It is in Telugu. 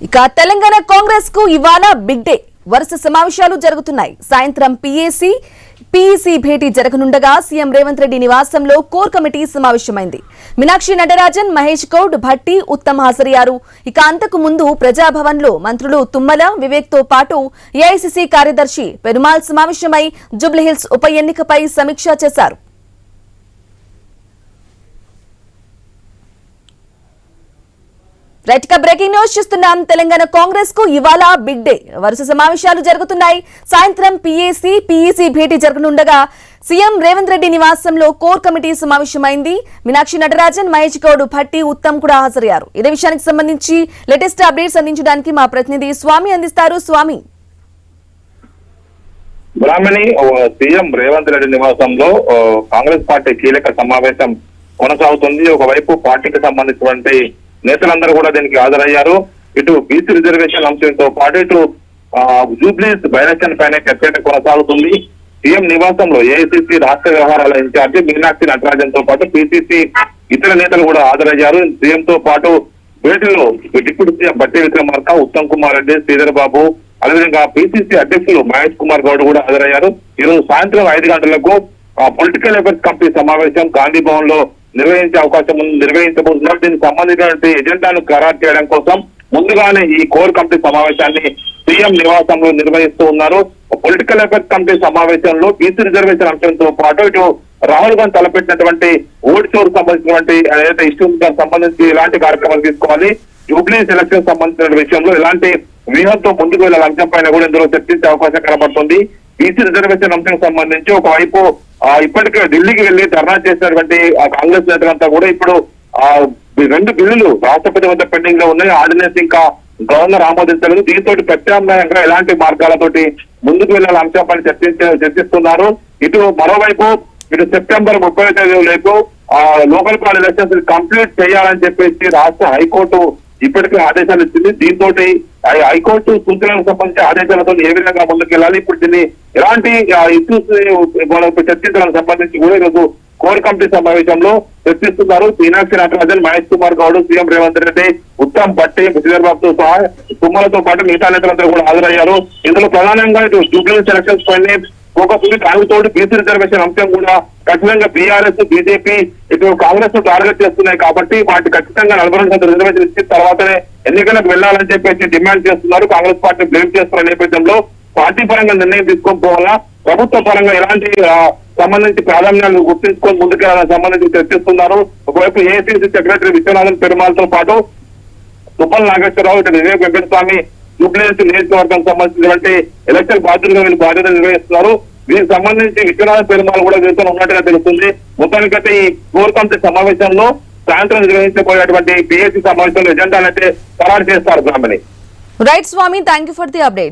ఇక తెలంగాణ కాంగ్రెస్ కు ఇవాళ బిగ్ డే. వరుస సమావేశాలు జరుగుతున్నాయి. సాయంత్రం పీఈసీ భేటీ జరగనుండగా సీఎం రేవంత్ రెడ్డి నివాసంలో కోర్ కమిటీ సమావేశమైంది. మీనాక్షి నటరాజన్, మహేష్ గౌడ్, భట్టి, ఉత్తమ్ హాజరయ్యారు. ఇక అంతకు ముందు ప్రజాభవన్ లో మంత్రులు తుమ్మల, వివేక్ తో పాటు ఏఐసీసీ కార్యదర్శి పెరుమాల్ సమావేశమై జూబ్లీహిల్స్ ఉప ఎన్నికపై సమీక్ష చేశారు. రైట్ గా బ్రేకింగ్ న్యూస్ చూస్తున్నాం. తెలంగాణ కాంగ్రెస్ కు ఇవాళ బిగ్ డే. వరుస సమావేశాలు జరుగుతున్నాయి. సాయంత్రం పీఈసీ భేటీ జరగనుండగా సీఎం రేవంత్ రెడ్డి నివాసంలో కోర్ కమిటీ సమావేశమైంది. మీనాక్షి నటరాజన్, మహేష్ గౌడ్, భట్టి, ఉత్తమ్ కూడా హాజరయ్యారు. ఇదే విషయానికి సంబంధించి లేటెస్ట్ అప్డేట్స్ అందించడానికి మా ప్రతినిధి స్వామి అందిస్తారు. స్వామి, బ్రాహ్మణి సీఎం రేవంత్ రెడ్డి నివాసంలో కాంగ్రెస్ పార్టీ కీలక సమావేశం కొనసాగుతుంది. ఒకవైపు పార్టీకి సంబంధించినటువంటి నేతలందరూ కూడా దీనికి హాజరయ్యారు. ఇటు బీసీ రిజర్వేషన్ అంశంతో పాటు ఇటు జూబ్లీస్ బైలక్షన్ పైన చర్చ కొనసాగుతుంది. సీఎం నివాసంలో ఏఐసీసీ రాష్ట్ర వ్యవహారాల ఇన్ఛార్జి మీనాక్షి నటరాజన్ తో పాటు పీసీసీ ఇతర నేతలు కూడా హాజరయ్యారు. సీఎం తో పాటు భేటీలో డిప్యూటీ సీఎం బట్టి విక్రమార్క, ఉత్తమ్ కుమార్ రెడ్డి, శ్రీధర్ బాబు, అదేవిధంగా పీసీసీ అధ్యక్షులు మహేష్ కుమార్ గౌడ్ కూడా హాజరయ్యారు. ఈరోజు సాయంత్రం 5 గంటలకు పొలిటికల్ అఫైర్స్ కమిటీ సమావేశం గాంధీ భవన్ లో నిర్వహించబోతున్నారు. దీనికి సంబంధించినటువంటి ఎజెండాను ఖరారు చేయడం కోసం ముందుగానే ఈ కోర్ కమిటీ సమావేశాన్ని సీఎం నివాసంలో నిర్వహిస్తూ ఉన్నారు. పొలిటికల్ అఫైర్స్ కమిటీ సమావేశంలో బీసీ రిజర్వేషన్ అంశంతో పాటు ఇటు రాహుల్ గాంధీ తలపెట్టినటువంటి ఓట్ షోర్ సంబంధించినటువంటి ఏదైతే ఇష్యూ సంబంధించి ఎలాంటి కార్యక్రమాలు తీసుకోవాలి, జూబ్లీస్ ఎలక్షన్ సంబంధించిన విషయంలో ఎలాంటి వ్యూహంతో ముందుకు వెళ్లాల అంశం పైన కూడా ఇందులో చర్చించే అవకాశం కనబడుతుంది. బీసీ రిజర్వేషన్ అంశం సంబంధించి ఒకవైపు ఇప్పటికే ఢిల్లీకి వెళ్లి ధర్నా చేసినటువంటి కాంగ్రెస్ నేతలంతా కూడా ఇప్పుడు 2 బిల్లులు రాష్ట్రపతి వద్ద పెండింగ్ లో ఉన్నాయి. ఆర్డినెన్స్ ఇంకా గవర్నర్ ఆమోదించలేదు. దీంతో ప్రత్యామ్నాయంగా ఎలాంటి మార్గాలతోటి ముందుకు వెళ్లాల అంశంపై చర్చిస్తున్నారు. ఇటు మరోవైపు ఇటు సెప్టెంబర్ 30వ తేదీ లోపు లోకల్ బాడీ ఎలక్షన్స్ కంప్లీట్ చేయాలని చెప్పేసి రాష్ట్ర హైకోర్టు ఇప్పటికే ఆదేశాలు ఇచ్చింది. దీంతో హైకోర్టు సూచనలకు సంబంధించి ఆదేశాలతో ఏ విధంగా ముందుకెళ్లాలి, ఇప్పుడు దీన్ని ఎలాంటి ఇష్యూస్ చర్చించడానికి సంబంధించి కూడా ఈరోజు కోర్ కమిటీ సమావేశంలో చర్చిస్తున్నారు. మీనాక్షి నటరాజన్, మహేష్ కుమార్ గౌడ్, సీఎం రేవంత్ రెడ్డి, ఉత్తమ్, భట్టి, శ్రీధర్ బాబుతో సహా తుమ్మలతో పాటు మిగతా నేతలందరూ కూడా హాజరయ్యారు. ఇందులో ప్రధానంగా ఇటు జూబ్లీస్ ఎలక్షన్స్ పైన ఫోకస్ ఉంది. దానితోటి బీసీ రిజర్వేషన్ అంశం కూడా ఖచ్చితంగా బీఆర్ఎస్, బీజేపీ ఇటు కాంగ్రెస్ ను టార్గెట్ చేస్తున్నాయి కాబట్టి వాటి ఖచ్చితంగా 42% రిజర్వేషన్ ఇచ్చిన తర్వాతనే ఎన్నికలకు వెళ్లాలని చెప్పేసి డిమాండ్ చేస్తున్నారు. కాంగ్రెస్ పార్టీ బ్లేమ్ చేస్తున్న నేపథ్యంలో పార్టీ పరంగా నిర్ణయం తీసుకోకపోవాలా, ప్రభుత్వ పరంగా ఎలాంటి సంబంధించి ప్రాధాన్యాలు గుర్తించుకొని ముందుకెళ్లాలని సంబంధించి చర్చిస్తున్నారు. ఒకవైపు ఏఐసీసీ సెక్రటరీ విశ్వనాథన్ పెరుమాల్ తో పాటు తుమ్మల నాగేశ్వరరావు, ఇటు వివేక్ వెంకటస్వామి జూబ్లీహిల్స్ నియోజకవర్గం సంబంధించినటువంటి ఎలక్షన్ బాధ్యులుగా వీళ్ళు బాధ్యత నిర్వహిస్తున్నారు. దీనికి సంబంధించి విశ్వనాథన్ పెరుమాల్ కూడా వీరితో ఉన్నట్టుగా తెలుస్తుంది. మొత్తానికైతే ఈ కోర్ కమిటీ సమావేశంలో సాయంత్రం నిర్వహించబోయేటువంటి పీఏసీ సమావేశంలో ఎజెండాలైతే ఖరారు చేస్తారు. Brahmani. Right Swami, thank you for the updates.